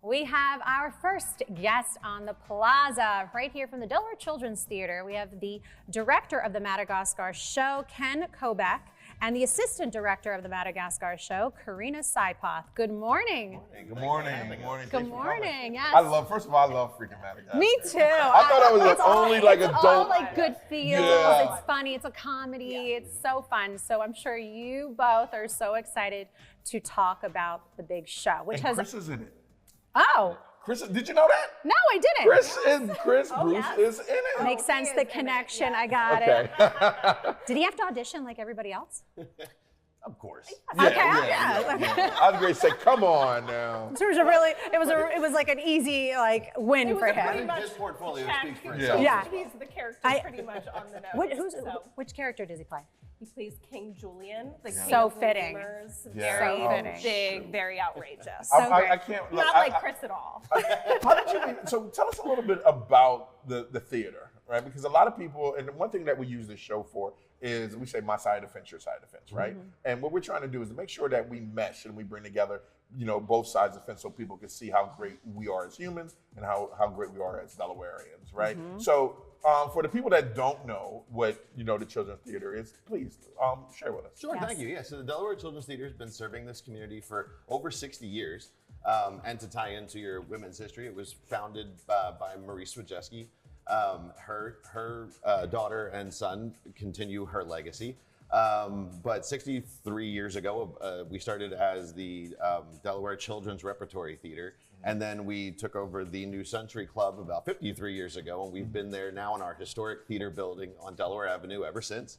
We have our first guest on the plaza right here from the Delaware Children's Theater. We have the director of the Madagascar show, Ken Kobeck, and the assistant director of the Madagascar show, Carina Czipoth. Good morning. Good morning. Good morning. Good morning. Yes. First of all, I love freaking Madagascar. Me too. I thought I was only like it's adult. all like good feels. Yeah. It's funny. It's a comedy. Yeah. It's so fun. So I'm sure you both are so excited to talk about the big show, which and has. Chris is in it. Oh. Chris, did you know that? No, I didn't. Chris Bruce is in it. Makes sense, the connection, I got it. Did he have to audition like everybody else? Of course. Okay, yeah. I was going to say, come on now. So it was like an easy win for him. His portfolio speaks for itself. Yeah. He's the character pretty much on the nose. Which character does he play? He plays King Julian, the king so of fitting. Very big, very outrageous. I can't. Not like Chris at all. So tell us a little bit about the theater, right? Because a lot of people, and one thing that we use this show for is we say my side of the fence, your side of the fence, right? Mm-hmm. And what we're trying to do is to make sure that we mesh and we bring together, both sides of the fence so people can see how great we are as humans and how great we are as Delawareans, right? Mm-hmm. So for the people that don't know what, the Children's Theater is, please share with us. Sure, Thank you. Yeah, so the Delaware Children's Theater has been serving this community for over 60 years. And to tie into your women's history, it was founded by Marie Swijeski. Her daughter and son continue her legacy. But 63 years ago, we started as the Delaware Children's Repertory Theater. And then we took over the New Century Club about 53 years ago. And we've been there now in our historic theater building on Delaware Avenue ever since,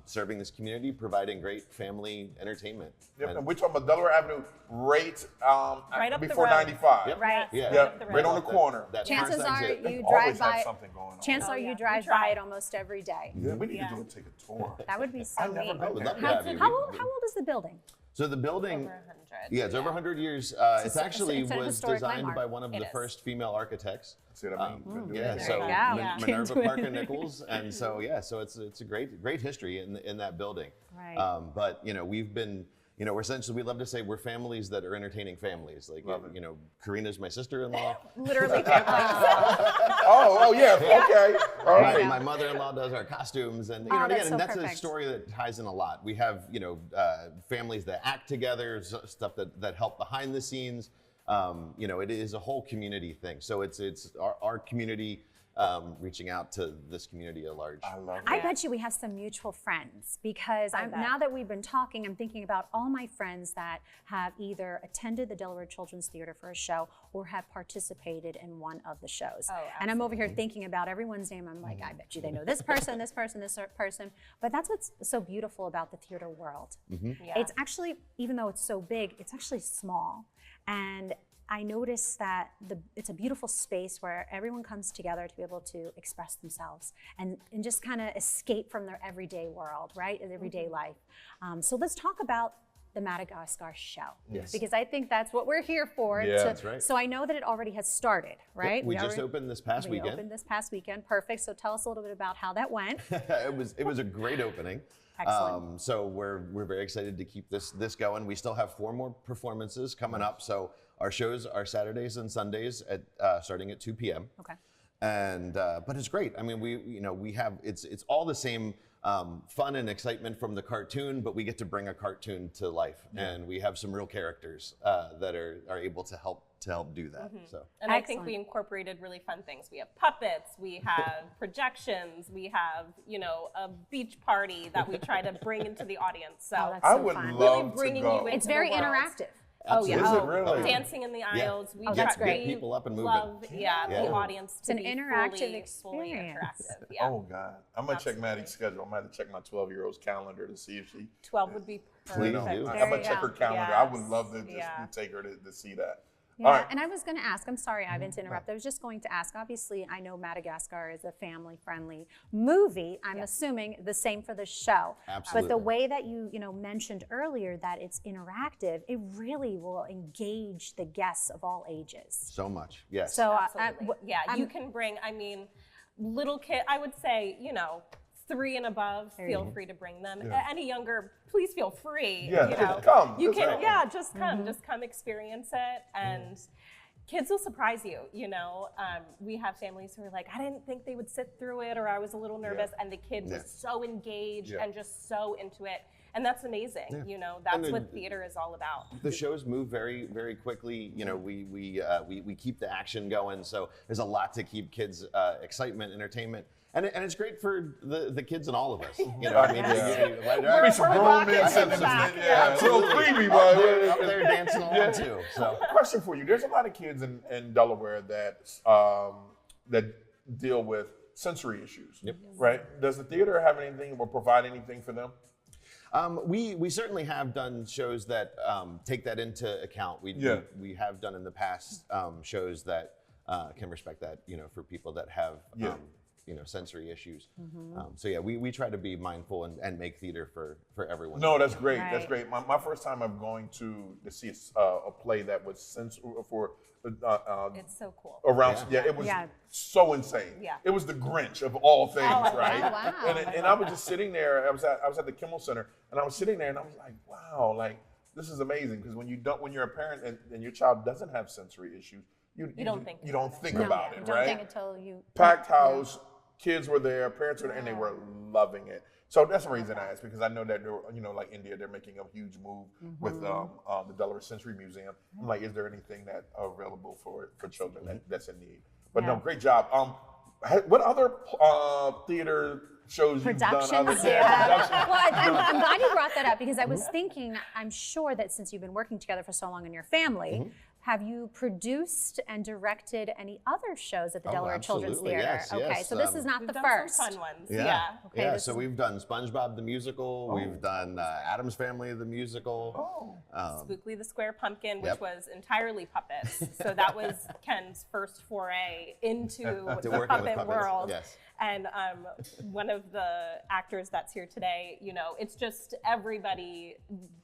serving this community, providing great family entertainment. Yep, and we're talking about Delaware Avenue right up before the road. 95. Yep. Right. Yeah, right on the corner. Chances are you always drive by. have something going on. Chances are you drive by it almost every day. Yeah, we need to take a tour. That would be so neat. How old is the building? So the building, over 100. Yeah, it's over 100 years. It actually was designed by one of the first female architects. See what I mean? Minerva Parker Nichols, and so it's a great history in that building. Right. But we've been. Essentially, we love to say we're families that are entertaining families. Like, Carina's my sister-in-law. Literally families. Oh, yeah, okay. All right. My mother-in-law does our costumes, and that's a story that ties in a lot. We have, families that act together, stuff that help behind the scenes. It is a whole community thing. So it's our community. Reaching out to this community at large. I love it. I bet you we have some mutual friends because now that we've been talking, I'm thinking about all my friends that have either attended the Delaware Children's Theater for a show or have participated in one of the shows. Oh, and I'm over here thinking about everyone's name. I'm like, I bet you they know this person, this person, this person. But that's what's so beautiful about the theater world. Mm-hmm. Yeah. It's actually, even though it's so big, it's actually small. And I noticed that it's a beautiful space where everyone comes together to be able to express themselves and just kind of escape from their everyday world, right? And everyday life. So let's talk about the Madagascar show. Yes. Because I think that's what we're here for. Yeah, that's right. So I know that it already has started, right? We just opened this past weekend. We opened this past weekend, perfect. So tell us a little bit about how that went. It was a great opening. Excellent. So we're very excited to keep this going. We still have 4 more performances coming up. So our shows are Saturdays and Sundays at starting at 2 p.m. Okay. And but it's great. I mean, we have it's all the same fun and excitement from the cartoon, but we get to bring a cartoon to life, and we have some real characters that are able to help do that. Mm-hmm. So. And I think we incorporated really fun things. We have puppets, we have projections, we have a beach party that we try to bring into the audience. So that's so fun. Really bringing you into It's very the world. Interactive. Absolutely. Is it really? Dancing in the aisles. Yeah. We that's try, great. Get people up and moving. Love, the audience to an be interactive fully experience. interactive. Yeah. Oh, God. I'm going to check Maddie's schedule. I'm going to have to check my 12-year-old's calendar to see if she... 12 would be Please perfect. do. I'm going to check her calendar. Yes. I would love to just take her to see that. Yeah, All right. and I was going to ask, I'm sorry, Ivan, to interrupt. I was just going to ask, obviously, I know Madagascar is a family-friendly movie. I'm assuming the same for the show. Absolutely. But the way that you mentioned earlier that it's interactive, it really will engage the guests of all ages. So much, yes. So, Absolutely. You can bring, little kid, I would say, 3 and above, feel free to bring them. Yeah. Any younger, please feel free. Yeah, come. You That's can, right. just come experience it. And kids will surprise you, you know. We have families who are like, I didn't think they would sit through it, or I was a little nervous, and the kid was so engaged and just so into it. And that's amazing, you know, that's what theater is all about. The shows move very, very quickly. You know, we keep the action going, so there's a lot to keep kids excitement, entertainment. And it's great for the kids and all of us. You know, I mean, maybe some romance and it's a little creepy, but up there dancing along too. So, question for you: there's a lot of kids in Delaware that deal with sensory issues, right? Does the theater have anything or provide anything for them? We certainly have done shows that take that into account. We have done in the past shows that can respect that, you know, for people that have you know, sensory issues. So yeah, we try to be mindful and make theater for everyone. No, that's great. Right. That's great. My first time I'm going to see a play that was for. It's so cool. Around, it was so insane. Yeah. It was the Grinch of all things, right? Oh, wow. And I was just sitting there. I was at the Kimmel Center, and I was sitting there, and I was like, wow, like this is amazing, because when you're a parent and your child doesn't have sensory issues, you don't think about it, you don't think until you packed house. Kids were there, parents were there, and they were loving it. So that's the reason I asked, because I know that you know, like India, they're making a huge move with the Delaware Sensory Museum. I'm like, is there anything that available for children that's in need? But no, great job. What other theater shows you've done? Productions. Well, I'm glad you brought that up, because I was thinking, I'm sure that since you've been working together for so long in your family, have you produced and directed any other shows at the Delaware Children's Theater? Yes, okay, so this is not the first. Some fun ones. Okay, so we've done SpongeBob the musical. We've done Addams Family the musical. Spookly the Square Pumpkin, which was entirely puppets. So that was Ken's first foray into the puppet world. Yes. And one of the actors that's here today, you know, it's just everybody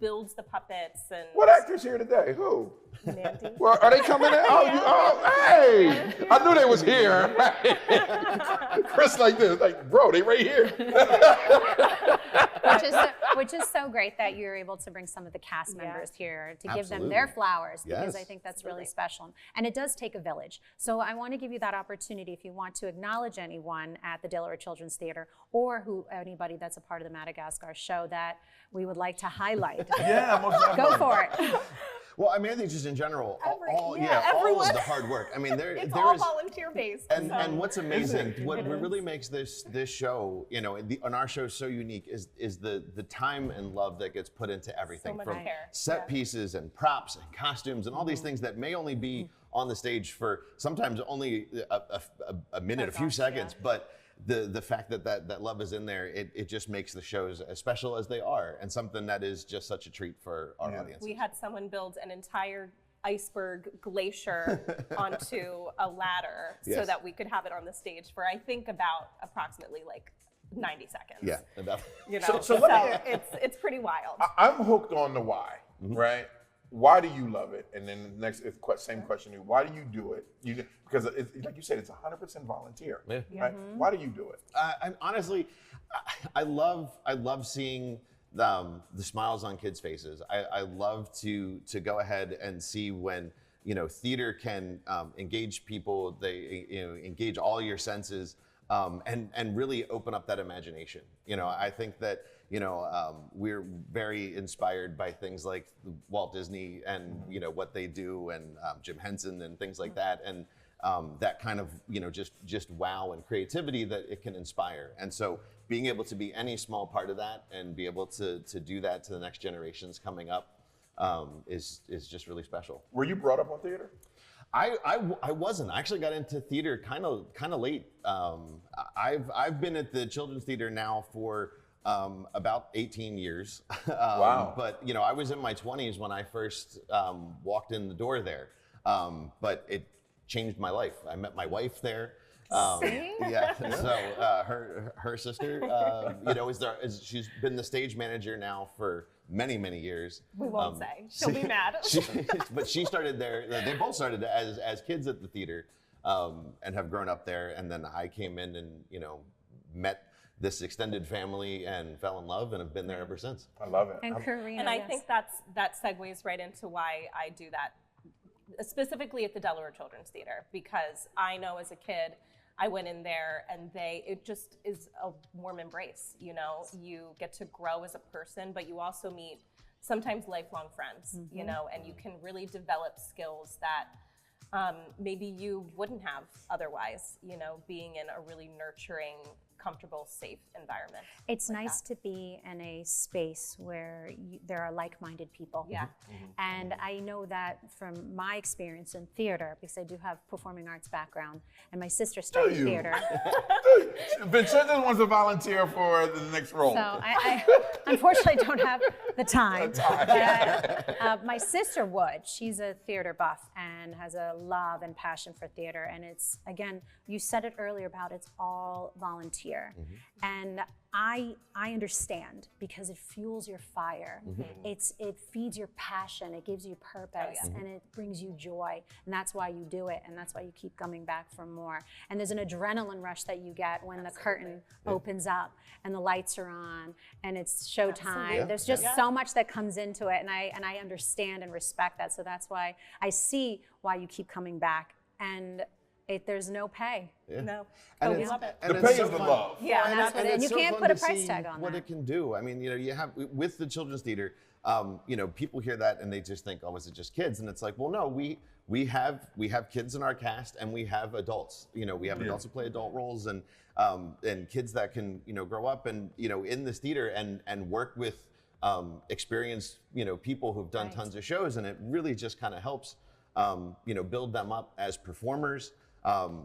builds the puppets. And what actors here today? Who? Mandy. Well, are they coming in? Hey! I knew they was here. Chris like this, like, bro, they right here. Which is so great that you're able to bring some of the cast members here to give them their flowers, because I think that's really special. And it does take a village. So I want to give you that opportunity, if you want to acknowledge anyone at the Delaware Children's Theater, or anybody that's a part of the Madagascar show that we would like to highlight. Yeah, most definitely. Go for it. Well, I mean, I think just in general, all of the hard work. I mean, it's all volunteer based. And what's amazing, what really makes this show, you know, and our show so unique is the time and love that gets put into everything, so from care. set pieces and props and costumes and all these things that may only be on the stage for sometimes only a minute, a few seconds, but the fact that love is in there, it just makes the shows as special as they are, and something that is just such a treat for our audience. We had someone build an entire iceberg glacier onto a ladder so that we could have it on the stage for, I think, about approximately like 90 seconds. Yeah, enough. You know, so it's pretty wild. I'm hooked on the why, right? Why do you love it? And then the next same question to you. Why do you do it? Because like you said, it's 100% volunteer. Right? Why do you do it? Honestly, I love seeing the smiles on kids' faces. I love to go ahead and see when, you know, theater can engage people. They engage all your senses, and really open up that imagination. You know, I think that, you know, we're very inspired by things like Walt Disney and, you know, what they do, and Jim Henson and things like that. And that kind of, you know, just wow and creativity that it can inspire. And so being able to be any small part of that and be able to do that to the next generations coming up is just really special. Were you brought up on theater? I wasn't. I actually got into theater kind of late. I've been at the Children's Theater now for about 18 years. Wow. But, you know, I was in my 20s when I first walked in the door there. But it changed my life. I met my wife there. Yeah. So her sister, you know, she's been the stage manager now for many years. We won't say. She'll be mad. But she started there. They both started as kids at the theater, and have grown up there. And then I came in and, you know, met this extended family and fell in love and have been there ever since. I love it. And Carina, and I think that segues right into why I do that specifically at the Delaware Children's Theater, because I know as a kid, I went in there and it just is a warm embrace. You know, you get to grow as a person, but you also meet sometimes lifelong friends, you know, and you can really develop skills that maybe you wouldn't have otherwise, you know, being in a really nurturing, comfortable, safe environment. It's nice to be in a space where there are like-minded people. Yeah. And I know that from my experience in theater, because I do have performing arts background, and my sister studied theater. Vincenzo wants to volunteer for the next role. So I unfortunately don't have the time. But, my sister would. She's a theater buff and has a love and passion for theater. And it's, again, you said it earlier about it's all volunteer. And I understand, because it fuels your fire. It feeds your passion. It gives you purpose, and it brings you joy. And that's why you do it, and that's why you keep coming back for more. And there's an adrenaline rush that you get when the curtain opens up and the lights are on and it's showtime. There's just so much that comes into it, and I understand and respect that. So that's why I see why you keep coming back. And there's no pay. No, And we love it. The pay is the love. Yeah, and that's what it's you so can't fun put a to price see tag on what that. it can do. I mean, you know, you have with the children's theater, you know, people hear that and they just think, oh, is it just kids? And it's like, well, no, we have kids in our cast, and we have adults. You know, we have adults who play adult roles, and kids that can, you know, grow up and, you know, in this theater and work with experienced, you know, people who've done tons of shows, and it really just kind of helps, you know, build them up as performers.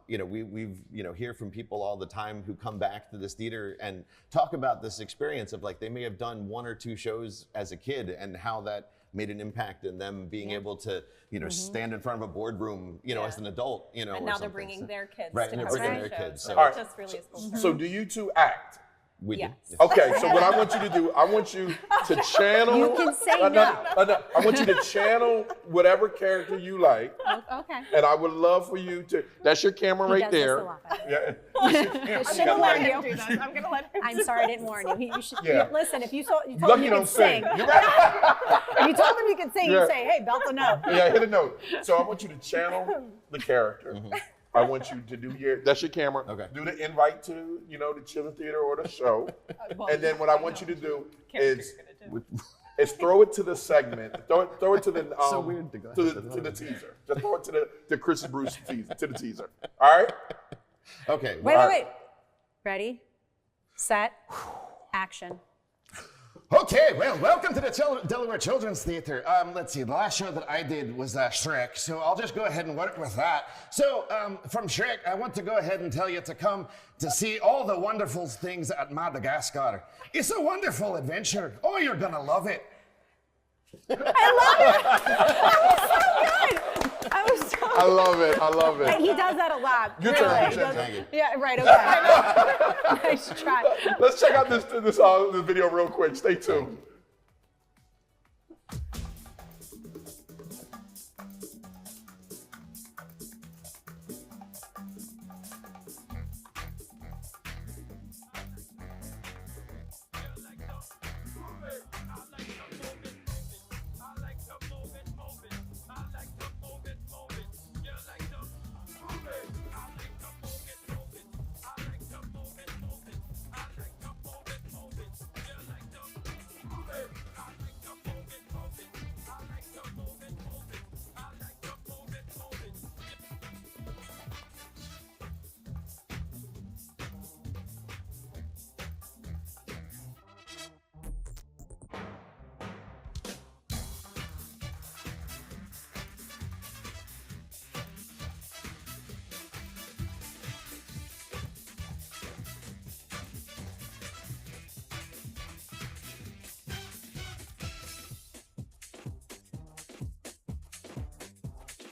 You know, we've you know, hear from people all the time who come back to this theater and talk about this experience of, like, they may have done 1 or 2 shows as a kid and how that made an impact in them being able to, you know, stand in front of a boardroom, you know, as an adult, you know, And now they're bringing their kids Right, to and they're cover bringing their their shows. kids. So So- it just really is cool. So do you two act? We Yes. do. Okay, so what I want you to do, I want you to channel. You can say I want you to channel whatever character you like, Okay. and I would love for you to. That's your camera He right does this there. a lot better. Yeah. I'm gonna warn you. I'm gonna let him I'm sorry I didn't warn you. You should Yeah. listen. If you told him Lucky you you could don't sing. sing, You're right. if you told him you could sing, Yeah. you'd say, "Hey, belt a note." Yeah, hit a note. So I want you to channel the character. I want you to do that's your camera. Okay. Do the invite to, you know, the Children's Theater or the show. And then what I want you to do is throw it to the segment. Throw it to the So weird to go to ahead. the teaser. Just throw it to the Chris Bruce teaser, to the teaser. All right? Okay. Wait. Ready, set, action. Okay, well, welcome to the Delaware Children's Theater. Let's see, the last show that I did was Shrek, so I'll just go ahead and work with that. So, from Shrek, I want to go ahead and tell you to come to see all the wonderful things at Madagascar. It's a wonderful adventure. Oh, you're gonna love it. I love it. I love it. He does that a lot. Your really. turn, He does- Thank you. Yeah, right. Okay. Nice try. Let's check out this video real quick. Stay tuned.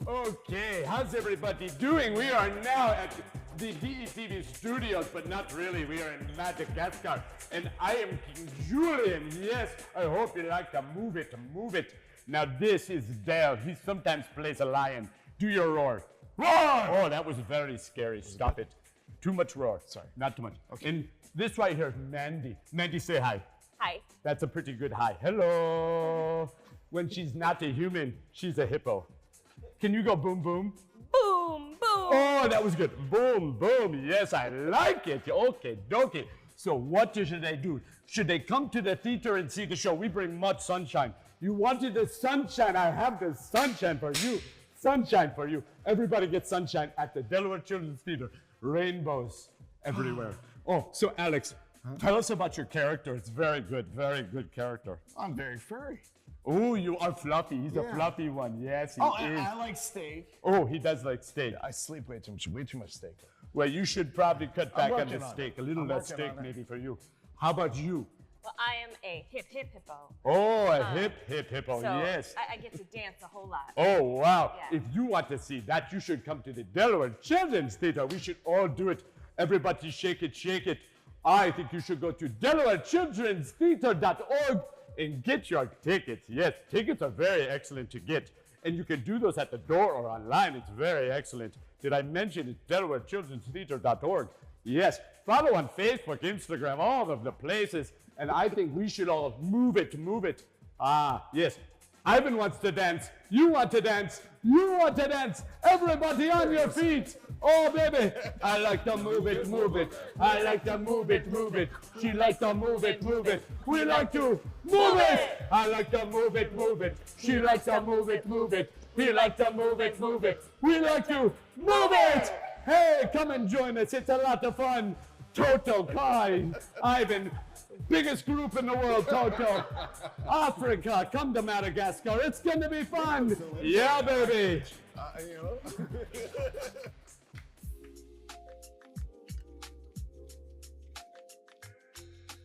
Okay, how's everybody doing? We are now at the DETV studios, but not really. We are in Madagascar, and I am King Julian. Yes, I hope you like to move it, move it. Now this is Dale. He sometimes plays a lion. Do your roar. Roar! Oh, that was very scary. Stop it. Too much roar. Sorry, not too much. Okay. And this right here, Mandy. Mandy, say hi. Hi. That's a pretty good hi. Hello. When she's not a human, she's a hippo. Can you go boom, boom? Boom, boom. Oh, that was good. Boom, boom. Yes, I like it. Okay, dokie. So what should they do? Should they come to the theater and see the show? We bring much sunshine. You wanted the sunshine. I have the sunshine for you. Sunshine for you. Everybody gets sunshine at the Delaware Children's Theater. Rainbows everywhere. Oh, so Alex, tell us about your character. It's very good character. I'm very furry. Oh, you are fluffy. He's a fluffy one. Yes, he is. I like steak. Oh, he does like steak. I sleep way too much steak. Well, you should probably cut back on the on steak. it. A little less steak maybe for you. How about you? Well, I am a hip hippo. Oh, a hip hippo, So yes. I get to dance a whole lot. Oh, wow. Yeah. If you want to see that, you should come to the Delaware Children's Theater. We should all do it. Everybody shake it, shake it. I think you should go to DelawareChildren'sTheater.org and get your tickets. Yes, tickets are very excellent to get. And you can do those at the door or online. It's very excellent. Did I mention it's DelawareChildren'sTheater.org? Yes. Follow on Facebook, Instagram, all of the places. And I think we should all move it, move it. Ah, yes. Ivan wants to dance. You want to dance. You want to dance. Everybody on your feet. Oh, baby. I like to move it, move it. I like to move it, move it. She likes to move it, move it. We like to move it. I like to move it, move it. She likes to move it, move it. He likes to move it, move it. We like to move it. Hey, come and join us. It's a lot of fun. Toto, Kai, Ivan, biggest group in the world, Toto. Africa, come to Madagascar. It's going to be fun. Yeah, baby.